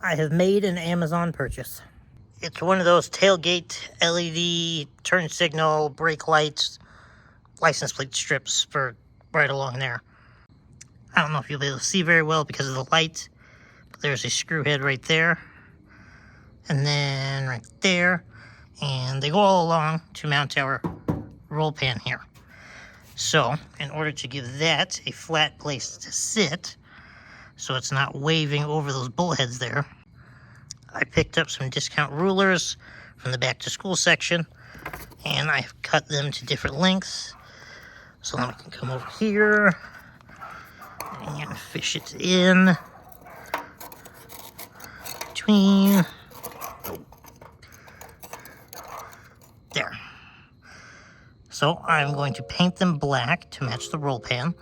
I have made an Amazon purchase. It's one of those tailgate LED turn signal brake lights, license plate strips for right along there. I don't know if you'll be able to see very well because of the light, but there's a screw head right there, and then right there, and they go all along to mount our roll pan here. So, in order to give that a flat place to sit, so it's not waving over those bullheads there, I picked up some discount rulers from the back to school section, and I've cut them to different lengths. So then we can come over here and fish it in between. There. So I'm going to paint them black to match the roll pan,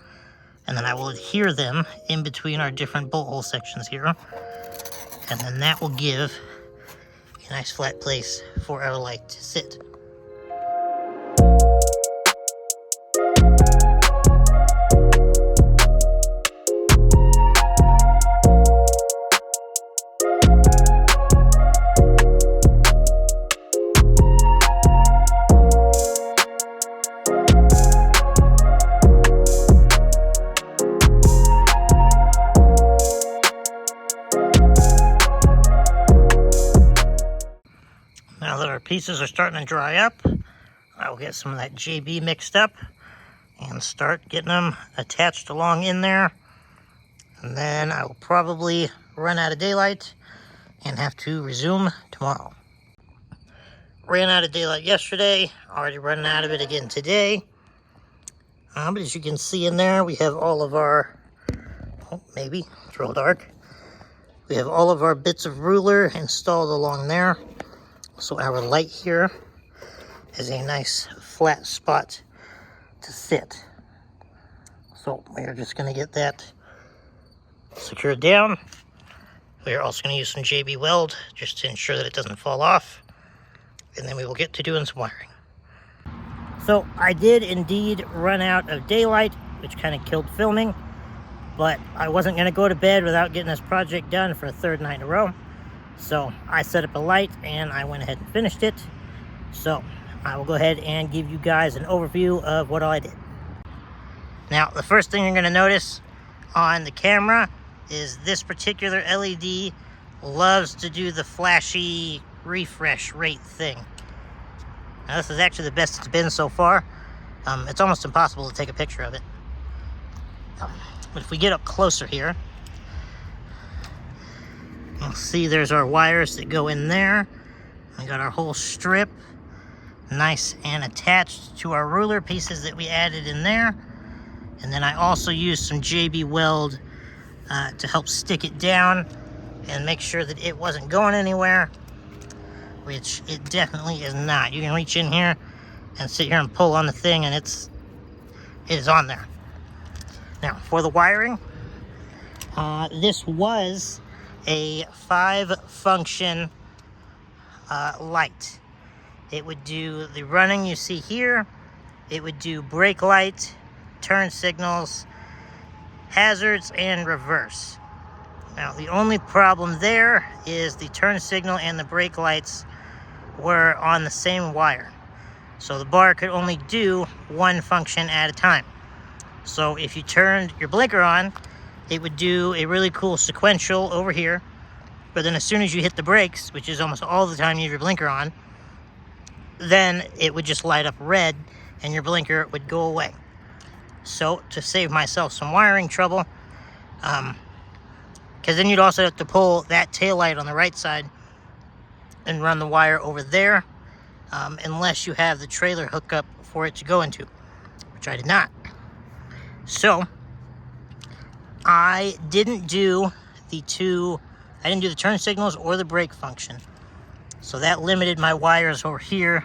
and then I will adhere them in between our different bolt hole sections here. And then that will give a nice flat place for our light to sit. Now that our pieces are starting to dry up, I will get some of that JB mixed up and start getting them attached along in there. And then I will probably run out of daylight and have to resume tomorrow. Ran out of daylight yesterday, already running out of it again today. But as you can see in there, we have all of our, maybe, it's real dark. We have all of our bits of ruler installed along there. So our light here is a nice flat spot to sit. So we're just going to get that secured down. We're also going to use some JB weld just to ensure that it doesn't fall off. And then we will get to doing some wiring. So I did indeed run out of daylight, which kind of killed filming. But I wasn't going to go to bed without getting this project done for a third night in a row. So I set up a light and I went ahead and finished it. So I will go ahead and give you guys an overview of what all I did. Now, the first thing you're going to notice on the camera is this particular LED loves to do the flashy refresh rate thing. Now, this is actually the best it's been so far. It's almost impossible to take a picture of it. But if we get up closer here, you'll see there's our wires that go in there. We got our whole strip nice and attached to our ruler pieces that we added in there. And then I also used some JB weld to help stick it down and make sure that it wasn't going anywhere, which it definitely is not. You can reach in here and sit here and pull on the thing and it is on there. Now, for the wiring, this was a 5-function light. It would do the running you see here. It would do brake light, turn signals, hazards, and reverse. Now, the only problem there is the turn signal and the brake lights were on the same wire. So the bar could only do one function at a time. So if you turned your blinker on, it would do a really cool sequential over here. But then as soon as you hit the brakes, which is almost all the time you have your blinker on, then it would just light up red and your blinker would go away. So to save myself some wiring trouble, because then you'd also have to pull that tail light on the right side and run the wire over there, unless you have the trailer hookup for it to go into, which I did not. So I didn't do the turn signals or the brake function. So that limited my wires over here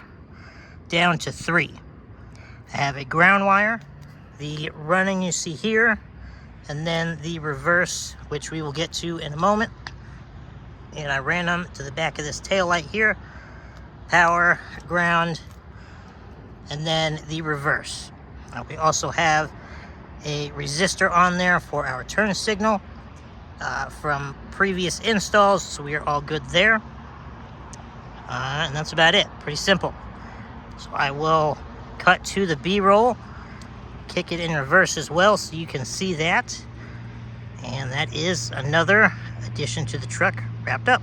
down to 3. I have a ground wire, the running you see here, and then the reverse, which we will get to in a moment. And I ran them to the back of this tail light here, power, ground, and then the reverse. Now we also have a resistor on there for our turn signal, from previous installs, so we are all good there. And that's about it. Pretty simple. So I will cut to the B-roll, kick it in reverse as well so you can see that. And that is another addition to the truck wrapped up.